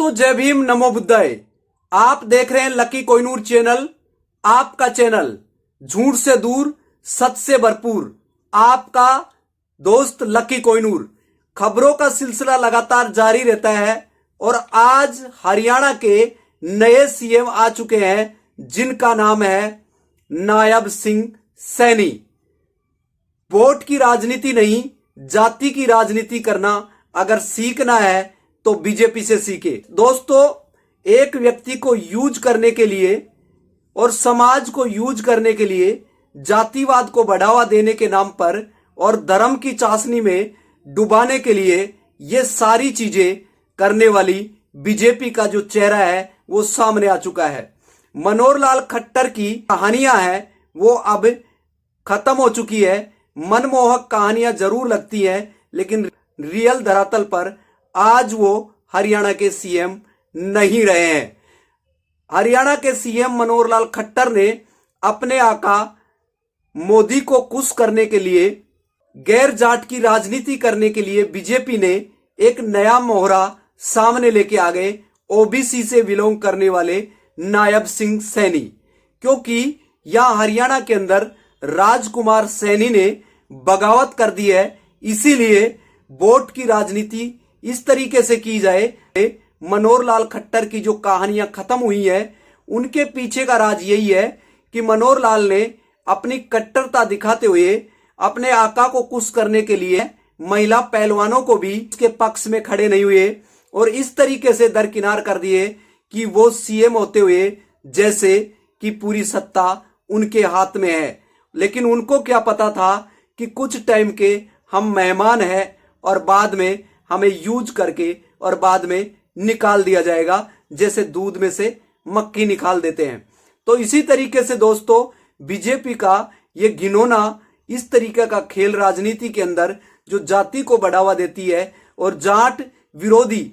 दोस्तों जय भीम नमो बुद्धाय। आप देख रहे हैं लकी कोहिनूर चैनल, आपका चैनल झूठ से दूर सच से भरपूर। आपका दोस्त लकी कोहिनूर। खबरों का सिलसिला लगातार जारी रहता है और आज हरियाणा के नए सीएम आ चुके हैं जिनका नाम है नायब सिंह सैनी। वोट की राजनीति नहीं, जाति की राजनीति करना अगर सीखना है तो बीजेपी से सीखे। दोस्तों, एक व्यक्ति को यूज करने के लिए और समाज को यूज करने के लिए जातिवाद को बढ़ावा देने के नाम पर और धर्म की चाशनी में डुबाने के लिए ये सारी चीजें करने वाली बीजेपी का जो चेहरा है वो सामने आ चुका है। मनोहर लाल खट्टर की कहानियां हैं वो अब खत्म हो चुकी है। मनमोहक कहानियां जरूर लगती हैं लेकिन रियल धरातल पर आज वो हरियाणा के सीएम नहीं रहे हैं। हरियाणा के सीएम मनोहर लाल खट्टर ने अपने आका मोदी को खुश करने के लिए, गैर जाट की राजनीति करने के लिए बीजेपी ने एक नया मोहरा सामने लेके आ गए, ओबीसी से बिलोंग करने वाले नायब सिंह सैनी। क्योंकि यहां हरियाणा के अंदर राजकुमार सैनी ने बगावत कर दी है, इसीलिए वोट की राजनीति इस तरीके से की जाए। मनोहर लाल खट्टर की जो कहानियां खत्म हुई है उनके पीछे का राज यही है कि मनोहर लाल ने अपनी कट्टरता दिखाते हुए अपने आका को खुश करने के लिए महिला पहलवानों को भी उसके पक्ष में खड़े नहीं हुए और इस तरीके से दरकिनार कर दिए कि वो सीएम होते हुए जैसे कि पूरी सत्ता उनके हाथ में है। लेकिन उनको क्या पता था कि कुछ टाइम के हम मेहमान हैं और बाद में हमें यूज करके और बाद में निकाल दिया जाएगा, जैसे दूध में से मक्खी निकाल देते हैं। तो इसी तरीके से दोस्तों बीजेपी का ये घिनौना इस तरीके का खेल राजनीति के अंदर जो जाति को बढ़ावा देती है और जाट विरोधी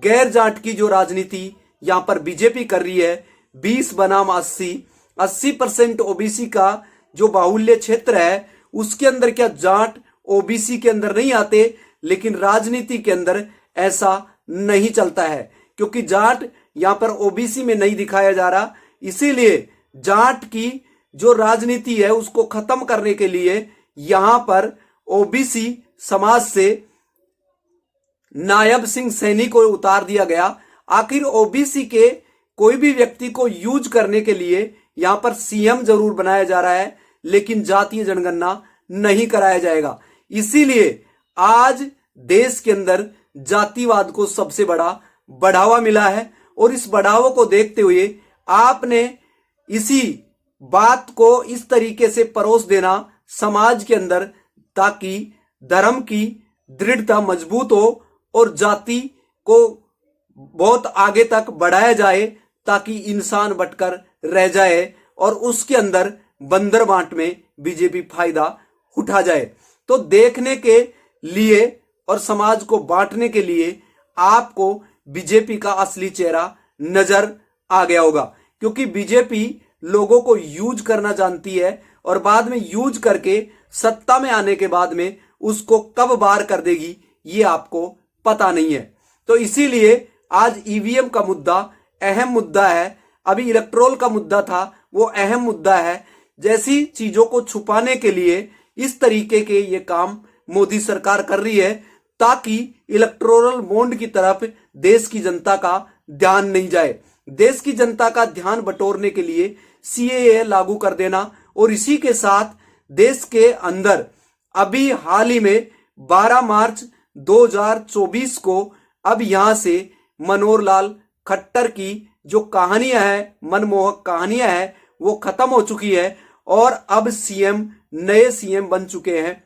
गैर जाट की जो राजनीति यहां पर बीजेपी कर रही है। 20 बनाम 80% ओबीसी का जो बाहुल्य क्षेत्र है उसके अंदर क्या जाट ओबीसी के अंदर नहीं आते, लेकिन राजनीति के अंदर ऐसा नहीं चलता है क्योंकि जाट यहां पर ओबीसी में नहीं दिखाया जा रहा। इसीलिए जाट की जो राजनीति है उसको खत्म करने के लिए यहां पर ओबीसी समाज से नायब सिंह सैनी को उतार दिया गया। आखिर ओबीसी के कोई भी व्यक्ति को यूज करने के लिए यहां पर सीएम जरूर बनाया जा रहा है लेकिन जातीय जनगणना नहीं कराया जाएगा। इसीलिए आज देश के अंदर जातिवाद को सबसे बड़ा बढ़ावा मिला है और इस बढ़ावे को देखते हुए आपने इसी बात को इस तरीके से परोस देना समाज के अंदर ताकि धर्म की दृढ़ता मजबूत हो और जाति को बहुत आगे तक बढ़ाया जाए ताकि इंसान बटकर रह जाए और उसके अंदर बंदर बांट में बीजेपी फायदा उठा जाए। तो देखने के लिए और समाज को बांटने के लिए आपको बीजेपी का असली चेहरा नजर आ गया होगा, क्योंकि बीजेपी लोगों को यूज करना जानती है और बाद में यूज करके सत्ता में आने के बाद में उसको कब बार कर देगी ये आपको पता नहीं है। तो इसीलिए आज ईवीएम का मुद्दा अहम मुद्दा है। अभी इलेक्ट्रोल का मुद्दा था वो अहम मुद्दा है। जैसी चीजों को छुपाने के लिए इस तरीके के ये काम मोदी सरकार कर रही है ताकि इलेक्टोरल बॉन्ड की तरफ देश की जनता का ध्यान नहीं जाए। देश की जनता का ध्यान बटोरने के लिए सीएए लागू कर देना और इसी के साथ देश के अंदर अभी हाल ही में 12 मार्च 2024 को अब यहां से मनोहर लाल खट्टर की जो कहानियां हैं, मनमोहक कहानियां हैं, वो खत्म हो चुकी है और अब नए सीएम बन चुके हैं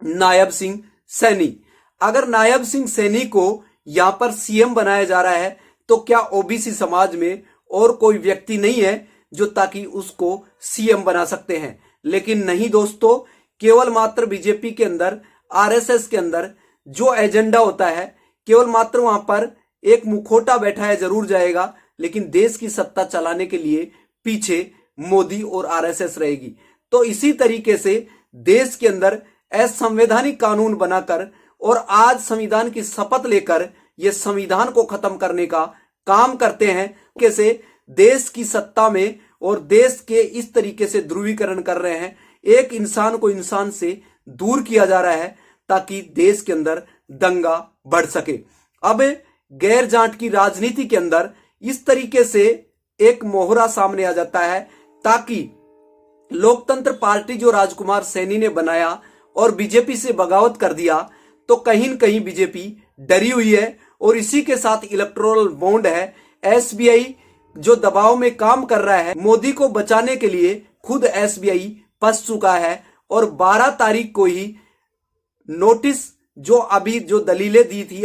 नायब सिंह सैनी। अगर नायब सिंह सैनी को यहां पर सीएम बनाया जा रहा है तो क्या ओबीसी समाज में और कोई व्यक्ति नहीं है जो ताकि उसको सीएम बना सकते हैं? लेकिन नहीं दोस्तों, केवल मात्र बीजेपी के अंदर, आरएसएस के अंदर जो एजेंडा होता है केवल मात्र वहां पर एक मुखौटा बैठाया जरूर जाएगा, लेकिन देश की सत्ता चलाने के लिए पीछे मोदी और आरएसएस रहेगी। तो इसी तरीके से देश के अंदर असंवैधानिक कानून बनाकर और आज संविधान की शपथ लेकर यह संविधान को खत्म करने का काम करते हैं कैसे देश की सत्ता में और देश के इस तरीके से ध्रुवीकरण कर रहे हैं, एक इंसान को इंसान से दूर किया जा रहा है ताकि देश के अंदर दंगा बढ़ सके। अब गैर जांच की राजनीति के अंदर इस तरीके से एक मोहरा सामने आ जाता है ताकि लोकतंत्र पार्टी जो राजकुमार सैनी ने बनाया और बीजेपी से बगावत कर दिया, तो कहीं न कहीं बीजेपी डरी हुई है और इसी के साथ इलेक्टोरल बॉन्ड है, एसबीआई जो दबाव में काम कर रहा है, मोदी को बचाने के लिए खुद एसबीआई फंस चुका है और 12 तारीख को ही नोटिस जो अभी जो दलीलें दी थी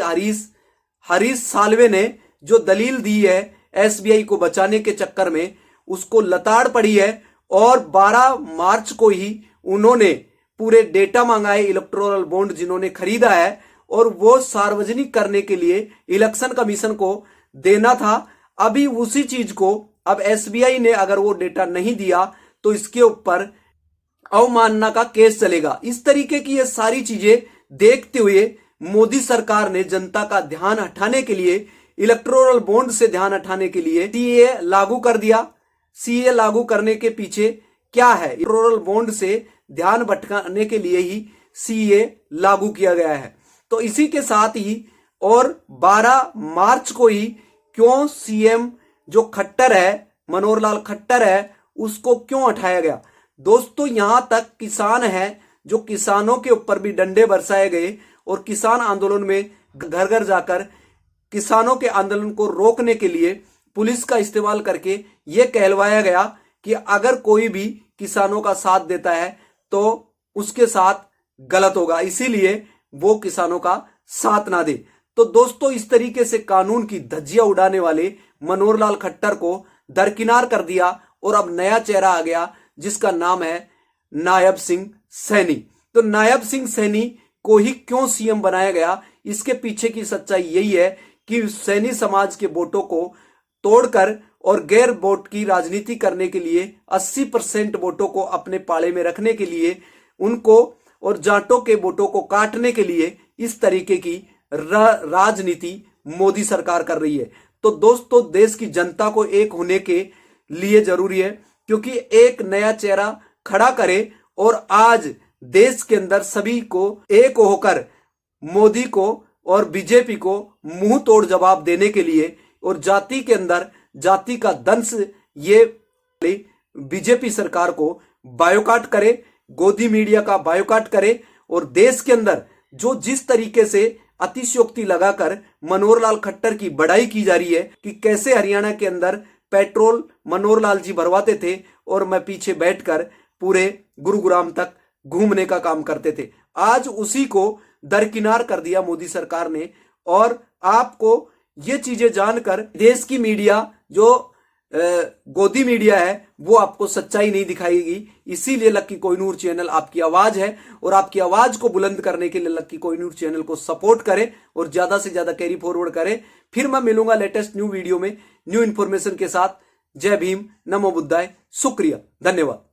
हरीश साल्वे ने जो दलील दी है एसबीआई को बचाने के चक्कर में, उसको लताड़ पड़ी है और 12 मार्च को ही उन्होंने पूरे डेटा मंगाए इलेक्टोरल बॉन्ड जिन्होंने खरीदा है और वो सार्वजनिक करने के लिए इलेक्शन कमीशन को देना था। अभी उसी चीज को अब एसबीआई ने अगर वो डेटा नहीं दिया तो इसके ऊपर अवमानना का केस चलेगा। इस तरीके की ये सारी चीजें देखते हुए मोदी सरकार ने जनता का ध्यान हटाने के लिए, इलेक्टोरल बॉन्ड से ध्यान हटाने के लिए सीए लागू कर दिया। सीए लागू करने के पीछे क्या है? इलेक्टोरल बॉन्ड से ध्यान भटकाने के लिए ही सीए लागू किया गया है। तो इसी के साथ ही और 12 मार्च को ही क्यों सीएम जो खट्टर है, मनोहर लाल खट्टर है, उसको क्यों हटाया गया? दोस्तों यहां तक किसान है जो किसानों के ऊपर भी डंडे बरसाए गए और किसान आंदोलन में घर घर जाकर किसानों के आंदोलन को रोकने के लिए पुलिस का इस्तेमाल करके यह कहलवाया गया कि अगर कोई भी किसानों का साथ देता है तो उसके साथ गलत होगा, इसीलिए वो किसानों का साथ ना दे। तो दोस्तों इस तरीके से कानून की धज्जियां उड़ाने वाले मनोहर लाल खट्टर को दरकिनार कर दिया और अब नया चेहरा आ गया जिसका नाम है नायब सिंह सैनी। तो नायब सिंह सैनी को ही क्यों सीएम बनाया गया, इसके पीछे की सच्चाई यही है कि सैनी समाज के वोटों को तोड़कर और गैर वोट की राजनीति करने के लिए 80% वोटों को अपने पाले में रखने के लिए उनको और जाटों के वोटों को काटने के लिए इस तरीके की राजनीति मोदी सरकार कर रही है। तो दोस्तों देश की जनता को एक होने के लिए जरूरी है क्योंकि एक नया चेहरा खड़ा करे और आज देश के अंदर सभी को एक होकर मोदी को और बीजेपी को मुंह तोड़ जवाब देने के लिए और जाति के अंदर जाति का दंश ये बीजेपी सरकार को बायोकाट करे, गोदी मीडिया का बायोकाट करे और देश के अंदर जो जिस तरीके से अतिशयोक्ति लगाकर मनोहर लाल खट्टर की बड़ाई की जा रही है कि कैसे हरियाणा के अंदर पेट्रोल मनोहर लाल जी भरवाते थे और मैं पीछे बैठकर पूरे गुरुग्राम तक घूमने का काम करते थे, आज उसी को दरकिनार कर दिया मोदी सरकार ने। और आपको ये चीजें जानकर देश की मीडिया जो गोदी मीडिया है वो आपको सच्चाई नहीं दिखाएगी, इसीलिए लक्की कोहिनूर चैनल आपकी आवाज है और आपकी आवाज को बुलंद करने के लिए लक्की कोहिनूर चैनल को सपोर्ट करें और ज्यादा से ज्यादा कैरी फॉरवर्ड करें। फिर मैं मिलूंगा लेटेस्ट न्यू वीडियो में न्यू इन्फॉर्मेशन के साथ। जय भीम, नमो बुद्धाय, शुक्रिया, धन्यवाद।